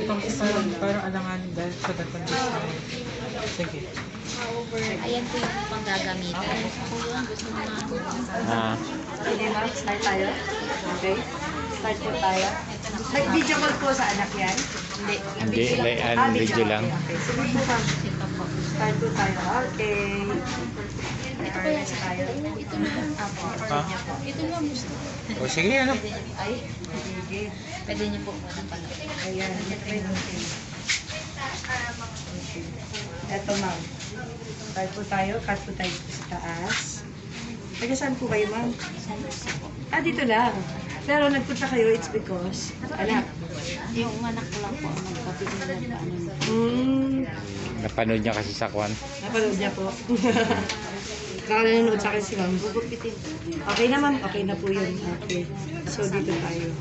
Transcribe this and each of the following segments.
Itong isa lang, parang alanganin dahil sa condition. Sige. Ayan po yung panggagamitan. Kung yung gusto mo na. Sige ma'am, start tayo. Okay? Start po tayo. Nag-video call po sa anak yan? Hindi, video lang. Okay, sige po ma'am. Start po tayo. Okay. Ito po yan. tayo. Ito naman. Ha? Ito naman gusto. O sige, ano? Ay, sige. Pwede niyo po panood. Ayan. Eto ma'am. Start po tayo. Cut po tayo sa taas. Taga saan po kayo ma'am? Dito lang. Pero nagpunta kayo, it's because, anak. Yung anak ko lang po, magpapigil na ano. Napanood niya kasi sa kwan. Napanood niya po. Nanonood sa akin si ma'am. Gugupitin. Okay na ma'am, okay na po yun. Okay. So dito tayo.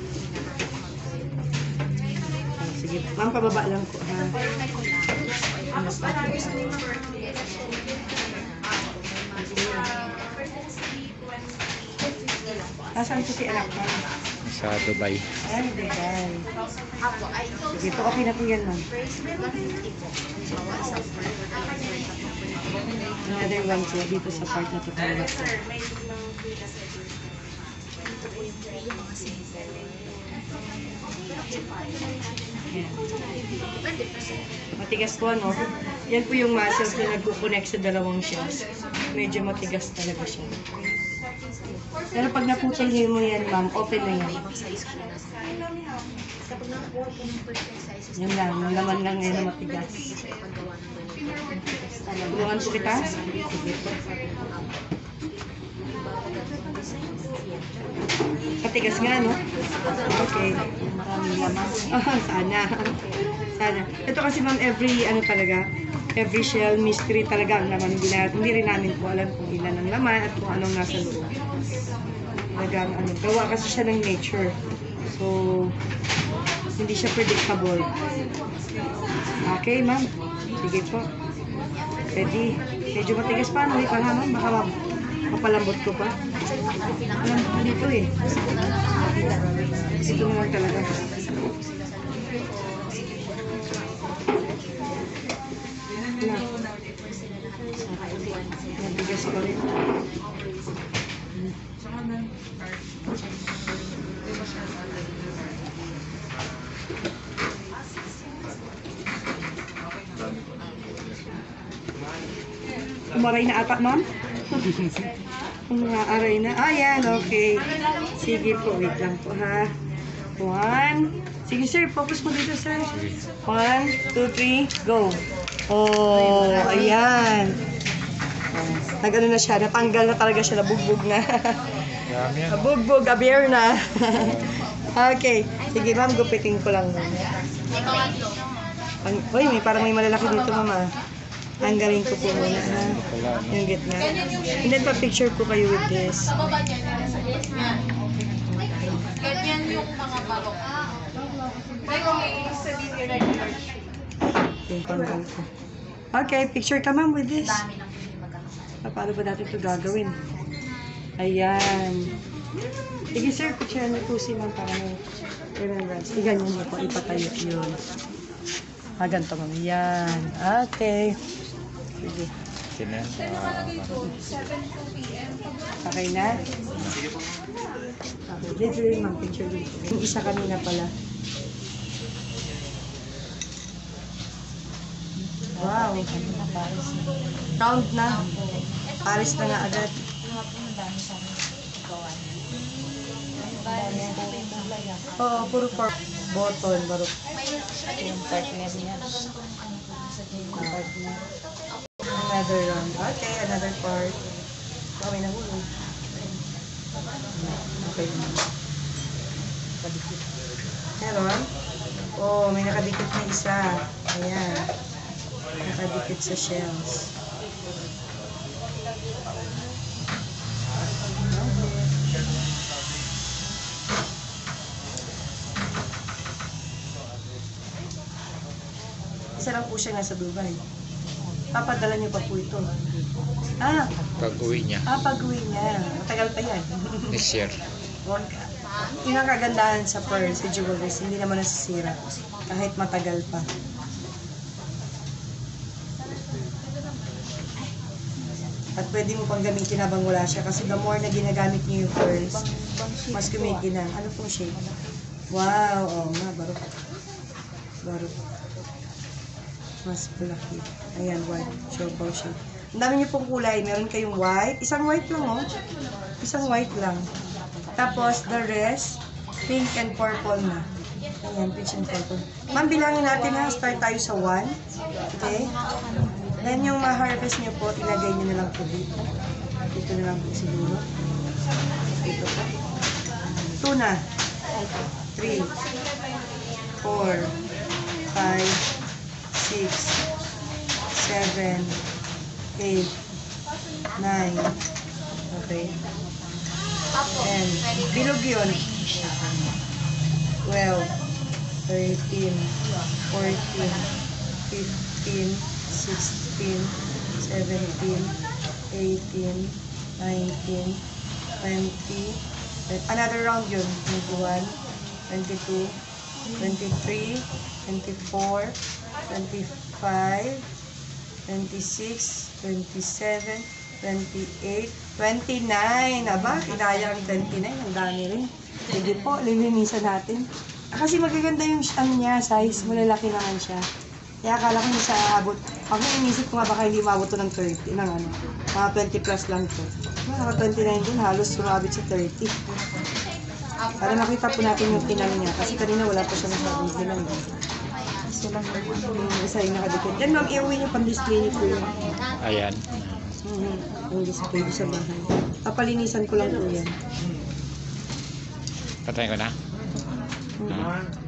Sige, ma'am, pababa lang po ha. Nasaan po si anak ma'am? Sa Dubai. Ay, Dubai. Sige po, okay na po yan ma'am. Another one po dito sa part na to talaga po. Yan. Matigas po ano. Yan po yung muscles na nagko-connect sa dalawang shells. Medyo matigas talaga siya. Pero pag naputol niyo mo yan ma'am, open na yan. Kapag nakakuha po ng perfect sizes, Yan lang, yung laman lang ngayon na matigas. Tulungan po kita? Sige po. Matigas nga, no? Okay. maraming laman. Sana. Sana. Ito kasi ma'am, every shell mystery talaga ang laman. Hindi rin namin po alam kung ilan ang laman at kung anong nasa loob. Talagang gawa kasi siya ng nature. So, hindi siya predictable. Okay, ma'am. Sige po. Ready. Medyo matigas pa. Hindi pa naman. Baka mapalambot ko pa. Alam ko dito eh. Ito naman talaga. Matigas pa rin. Umaray na ata, ma'am? Umaaray na. Ayan, okay. Sige po, wait lang po, ha. 1. Sige, sir. Focus mo dito, sir. 1, 2, 3, go. Oh, ayan. Nagano na siya. Natanggal na talaga siya. Nabugbog na. Nabugbog. Abier na. Okay. Sige, ma'am. Gupitin ko lang muna. Uy, parang may malalaki dito, mama. Tanggalin ko po muna, ha? Yung gitna. And then, pa-picture ko kayo with this. Ganyan yung mga barok. Yung panggal ko. Okay, picture ka, ma'am, with this. Paano ba natin ito gagawin? Ayan. Sige, sir, picture na po si ma'am para may remembrance. Iganyan niyo po, ipatayo yun. Ganito, ma'am. Ayan. Okay. Sige. Okay na? Okay, dito rin ma'am, picture dito. Yung isa kanina pala. Wow. Round na. Paris na nga agad. Oo, puro pork. Button, barok. Yung partner niya. Another round. Okay, another part. May nahulog. Okay. Nakadikit. Meron? Oh, may nakadikit na isa. Ayan. Nakadikit sa shells. Isa lang po siya nasa Dubai. Papadala niyo pa po ito. Pag-uwi niya. Pag-uwi niya. Matagal pa yan. This year. Yung ang kagandahan sa pearl, sa jewelries, hindi naman nasisira. Kahit matagal pa. At pwede mo pang gamitin habang wala siya. Kasi the more na ginagamit niyo yung pearls, mas kumikinang. Ano pong shape? Wow! Oh, nga, barok. Barok. Mas malaki. Ayan, white. Siopaw siya. Ang dami niyo pong kulay. Meron kayong white. Isang white lang, oh. Isang white lang. Tapos, the rest, pink and purple na. Ayan, pink and purple. Ma'am, bilangin natin ha. Start tayo sa 1. Okay? Then, yung ma-harvest niyo po, ilagay niyo na lang po dito. Dito na lang po siguro. Dito po. 2 na. 3, 4, 5, 6, 7, 8, 9. Okay. And bilog yun. 12, 13, 14, 15, 16, 17, 18, 19, 20. Another round yun. 21, 22, 23, 24, 25, 26, 27, 28, 29. Aba, kinaya ang 29. Ang dami rin. Sige po, lilinisan natin. Kasi magaganda yung ano niya, size. Malalaki naman siya. Kaya akala ko hindi siya aabot. Ako inisip ko nga baka hindi maabot to ng 30. Ng ano, mga 20 plus lang to. Mga 29 din, halos sumabit sa 30. Para makita po natin yung tinang niya. Kasi kanina wala pa siya masyadong tinang. Yung isa yung nakadikit. Yan ma'am, iuwi niyo pang-display niyo po yun. Ayan. Yung display ko sa bahay. Papalinisan ko lang po yan. Patayin ko na. Mhm.